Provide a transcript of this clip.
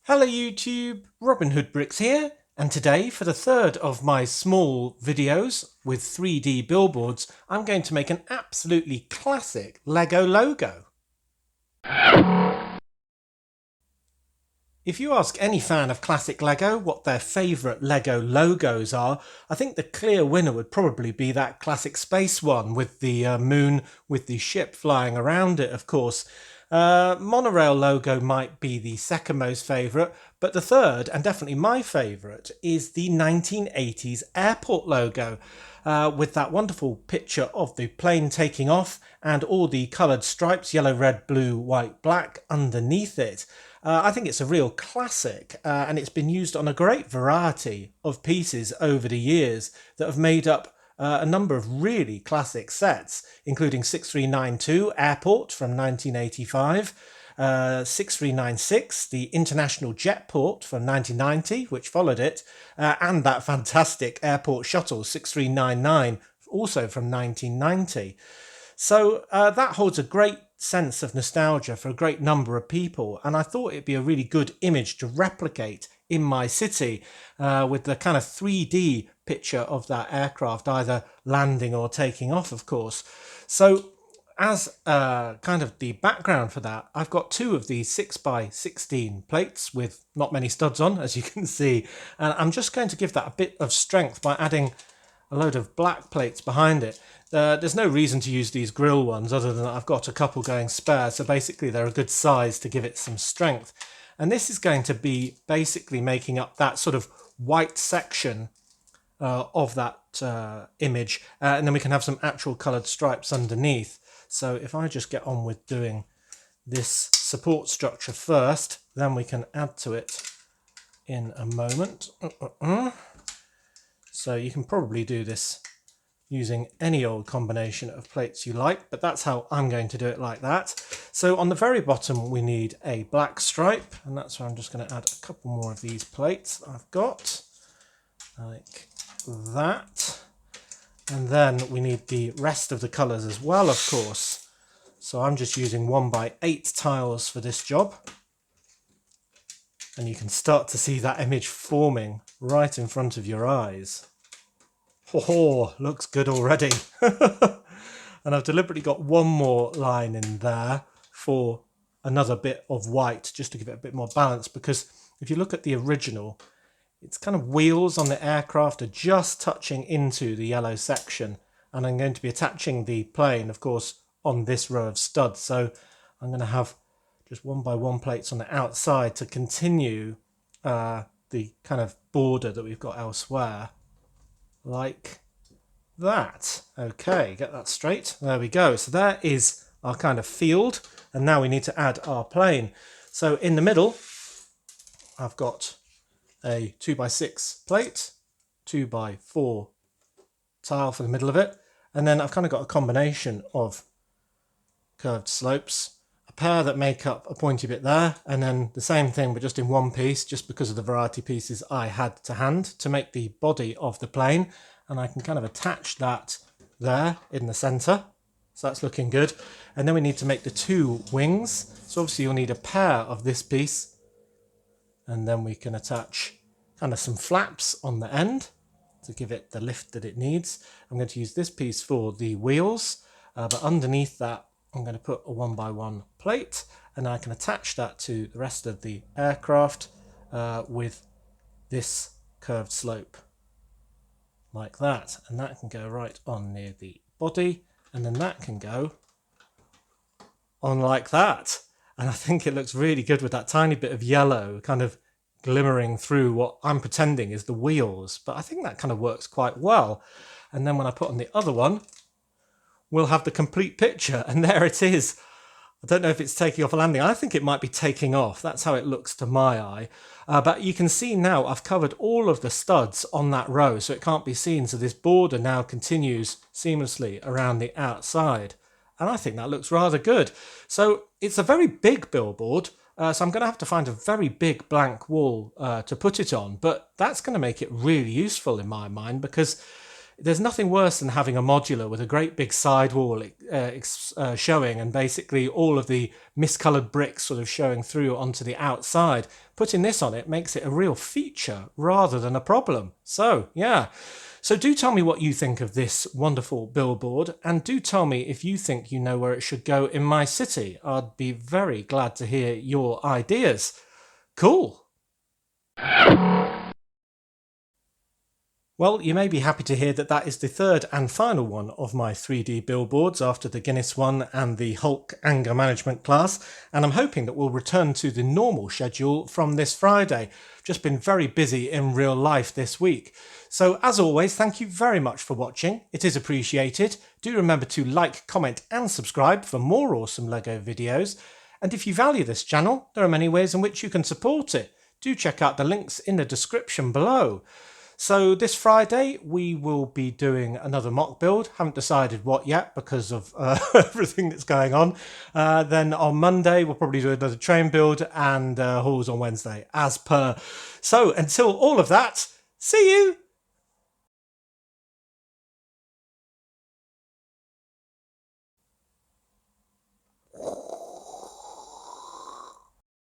Hello YouTube, Robin Hood Bricks here, and today for the third of my small videos with 3D billboards, I'm going to make an absolutely classic Lego logo. If you ask any fan of classic Lego what their favourite Lego logos are, I think the clear winner would probably be that classic space one with the moon with the ship flying around it, of course. Monorail logo might be the second most favourite, but the third, and definitely my favourite, is the 1980s airport logo. With that wonderful picture of the plane taking off and all the coloured stripes, yellow, red, blue, white, black, underneath it. I think it's a real classic, and it's been used on a great variety of pieces over the years that have made up a number of really classic sets, including 6392 Airport from 1985, 6396, the International Jetport from 1990, which followed it, and that fantastic Airport Shuttle 6399, also from 1990. So that holds a great sense of nostalgia for a great number of people, and I thought it'd be a really good image to replicate in my city with the kind of 3D picture of that aircraft either landing or taking off, of course. So as kind of the background for that, I've got two of these 6x16 plates with not many studs on, as you can see, and I'm just going to give that a bit of strength by adding a load of black plates behind it. There's no reason to use these grill ones other than I've got a couple going spare, so basically they're a good size to give it some strength. And this is going to be basically making up that sort of white section of that image, and then we can have some actual coloured stripes underneath. So if I just get on with doing this support structure first, then we can add to it in a moment. So you can probably do this using any old combination of plates you like, but that's how I'm going to do it, like that. So on the very bottom we need a black stripe, and that's where I'm just going to add a couple more of these plates that I've got, like that. And then we need the rest of the colours as well, of course. So I'm just using 1x8 tiles for this job. And you can start to see that image forming right in front of your eyes. Oh, looks good already. And I've deliberately got one more line in there for another bit of white, just to give it a bit more balance, because if you look at the original, it's kind of wheels on the aircraft are just touching into the yellow section, and I'm going to be attaching the plane, of course, on this row of studs. So I'm going to have just 1x1 plates on the outside to continue the kind of border that we've got elsewhere, like that. Okay, get that straight. There we go. So there is our kind of field, and now we need to add our plane. So in the middle, I've got a 2x6 plate, 2x4 tile for the middle of it, and then I've kind of got a combination of curved slopes, a pair that make up a pointy bit there, and then the same thing but just in one piece, just because of the variety pieces I had to hand to make the body of the plane. And I can kind of attach that there in the center, so that's looking good. And then we need to make the two wings, so obviously you'll need a pair of this piece, and then we can attach kind of some flaps on the end to give it the lift that it needs. I'm going to use this piece for the wheels, but underneath that I'm going to put a 1x1 plate, and I can attach that to the rest of the aircraft with this curved slope, like that. And that can go right on near the body, and then that can go on like that. And I think it looks really good with that tiny bit of yellow kind of glimmering through what I'm pretending is the wheels, but I think that kind of works quite well. And then when I put on the other one, we'll have the complete picture, and there it is. I don't know if it's taking off or landing. I think it might be taking off. That's how it looks to my eye. But you can see now I've covered all of the studs on that row, so it can't be seen. So this border now continues seamlessly around the outside. And I think that looks rather good. So it's a very big billboard. So I'm going to have to find a very big blank wall to put it on. But that's going to make it really useful in my mind, because There's nothing worse than having a modular with a great big sidewall showing, and basically all of the miscoloured bricks sort of showing through onto the outside. Putting this on it makes it a real feature rather than a problem. So, yeah. So do tell me what you think of this wonderful billboard, and do tell me if you think you know where it should go in my city. I'd be very glad to hear your ideas. Cool. Well, you may be happy to hear that that is the third and final one of my 3D billboards after the Guinness one and the Hulk anger management class, and I'm hoping that we'll return to the normal schedule from this Friday. Just been very busy in real life this week. So as always, thank you very much for watching. It is appreciated. Do remember to like, comment and subscribe for more awesome LEGO videos. And if you value this channel, there are many ways in which you can support it. Do check out the links in the description below. So this Friday we will be doing another mock build. Haven't decided what yet because of everything that's going on. Then on Monday we'll probably do another train build, and hauls on Wednesday as per. So until all of that, see you